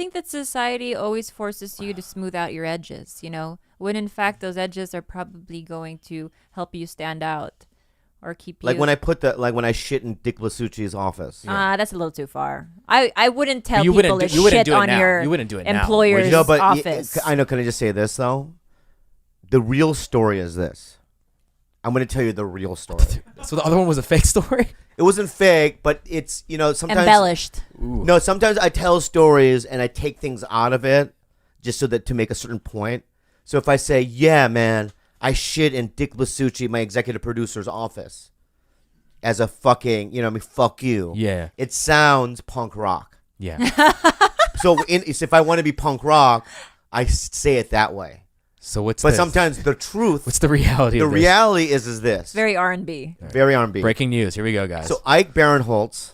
think that society always forces you to smooth out your edges, when in fact those edges are probably going to help you stand out or keep you. Like when I shit in Dick Blasucci's office. That's a little too far. I wouldn't tell You people wouldn't to you wouldn't shit do it on now. your You wouldn't do it now. employer's No, but office. I know. Can I just say this though? The real story is this. I'm going to tell you the real story. So the other one was a fake story? It wasn't fake, but it's, sometimes Embellished. Ooh. No, sometimes I tell stories and I take things out of it just so that to make a certain point. So if I say, yeah, man, I shit in Dick Blasucci, my executive producer's office, as a fucking, fuck you. Yeah. It sounds punk rock. Yeah. So if I want to be punk rock, I say it that way. So what's But this? sometimes the truth, What's the reality the of this? reality is this. Very R&B. Very R&B. Breaking news. Here we go, guys. So Ike Barinholtz,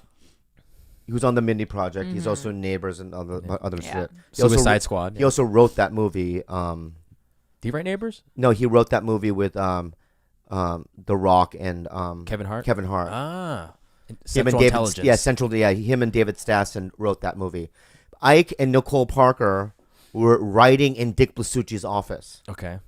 he was on the Mindy Project. He's also in Neighbors and other Yeah. shit. He also Suicide Squad. He also wrote that movie. Do you write Neighbors? No, he wrote that movie with The Rock and Kevin Hart? Kevin Hart. Ah. Him Central and David, Intelligence. yeah, Central. Yeah, him and David Stassen wrote that movie. Ike and Nicole Parker were writing in Dick Blasucci's office. Okay.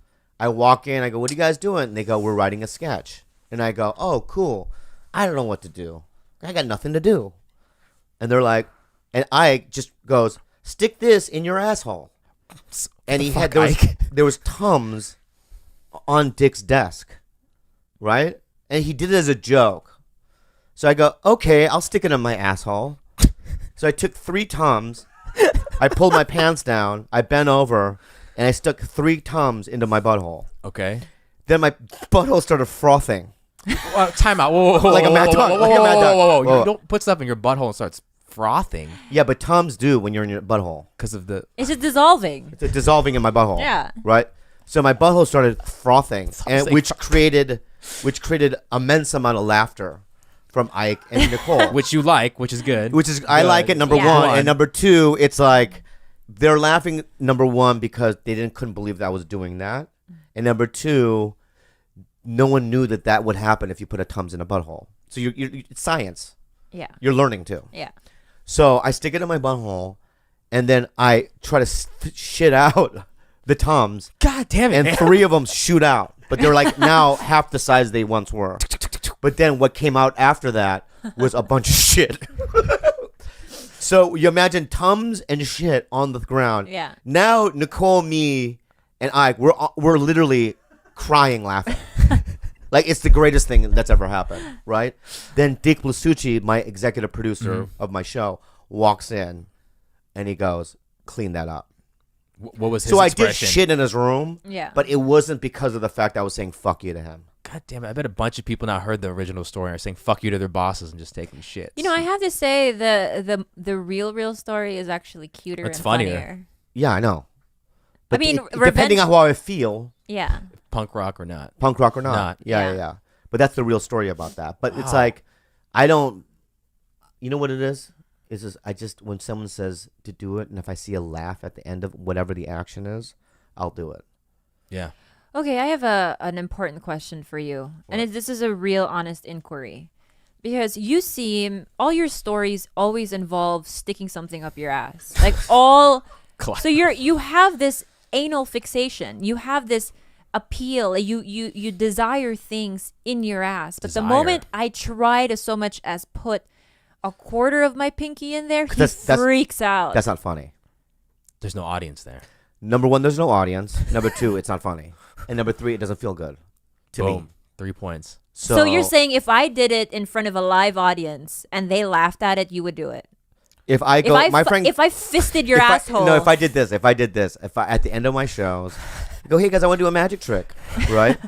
I walk in, I go, "What are you guys doing?" And they go, "We're writing a sketch." And I go, "Oh, cool. I don't know what to do. I got nothing to do." And they're like, and Ike just goes, "Stick this in your asshole." And he had there was Tums on Dick's desk, right? And he did it as a joke. So I go, "Okay, I'll stick it in my asshole." So I took 3 Tums, I pulled my pants down, I bent over, and I stuck 3 Tums into my butthole. Okay. Then my butthole started frothing. Time out. Whoa, whoa, whoa, Like a whoa, mad whoa, dog, whoa, like a whoa, mad whoa, dog. whoa, whoa. Whoa. You don't put stuff in your butthole and starts frothing Yeah, but Tums do when you're in your butthole. because of the. It's just dissolving. It's dissolving in my butthole. Yeah. Right? So my butthole started frothing, and like which created immense amount of laughter from Ike and Nicole. Which you like, which is good. Which is I like it, number Yeah. one. And number two, it's like they're laughing, number one, because they couldn't believe that I was doing that. And number two, no one knew that would happen if you put a Tums in a butthole. So it's science. Yeah. You're learning to. Yeah. So I stick it in my butthole, and then I try to shit out the Tums, God damn it. and man. 3 of them shoot out. But they're like now half the size they once were. But then what came out after that was a bunch of shit. So you imagine Tums and shit on the ground. Yeah. Now Nicole, me, and Ike, we're literally crying laughing. Like it's the greatest thing that's ever happened, right? Then Dick Blasucci, my executive producer of my show, walks in, and he goes, "Clean that up." What was his So expression? I did shit in his room, Yeah. but it wasn't because of the fact I was saying "fuck you" to him. God damn it. I bet a bunch of people now heard the original story and are saying fuck you to their bosses and just taking shit. I have to say the real story is actually cuter It's and funnier. funnier. Yeah, I know. But mean, depending revenge- on how I feel, Yeah. Punk rock or not. punk rock or not, Not. Yeah. Yeah. But that's the real story about that. But it's Wow. like, I don't. You know what it is? It's just I just when someone says to do it, and if I see a laugh at the end of whatever the action is, I'll do it. Yeah. Okay, I have an important question for you. And this is a real honest inquiry. Because you seem all your stories always involve sticking something up your ass. Like all so you have this anal fixation. You have this appeal. You desire things in your ass. But Desire. the moment I try to so much as put a quarter of my pinky in there, he That's- freaks out. That's not funny. There's no audience there. Number one, there's no audience. Number two, it's not funny. And number three, it doesn't feel good to me. Boom. 3 points. So you're saying if I did it in front of a live audience and they laughed at it, you would do it? if I go, my friend, if I fisted your if I- asshole. no, if I did this, if I at the end of my shows, I go, "Hey guys, I want to do a magic trick," right?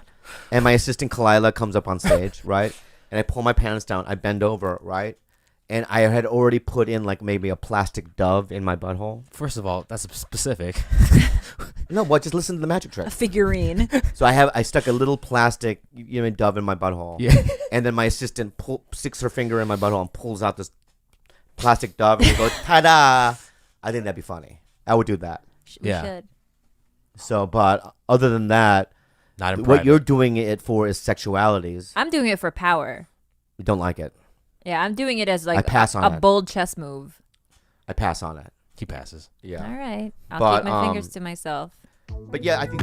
And my assistant Kalila comes up on stage, right? And I pull my pants down, I bend over, right? And I had already put in like maybe a plastic dove in my butthole. First of all, that's specific. No, what? Just listen to the magic trick. a figurine. So I stuck a little plastic dove in my butthole. Yeah. And then my assistant sticks her finger in my butthole and pulls out this plastic dove and we go, "Ta-da!" I think that'd be funny. I would do that. We Yeah. should. So, but other than that, Not in what private. you're doing it for is sexualities. I'm doing it for power. You don't like it. Yeah, I'm doing it as I like pass on a it. bold chess move. I pass on it. He passes. Yeah. All right. I'll But, keep my fingers um, to myself. But yeah, I think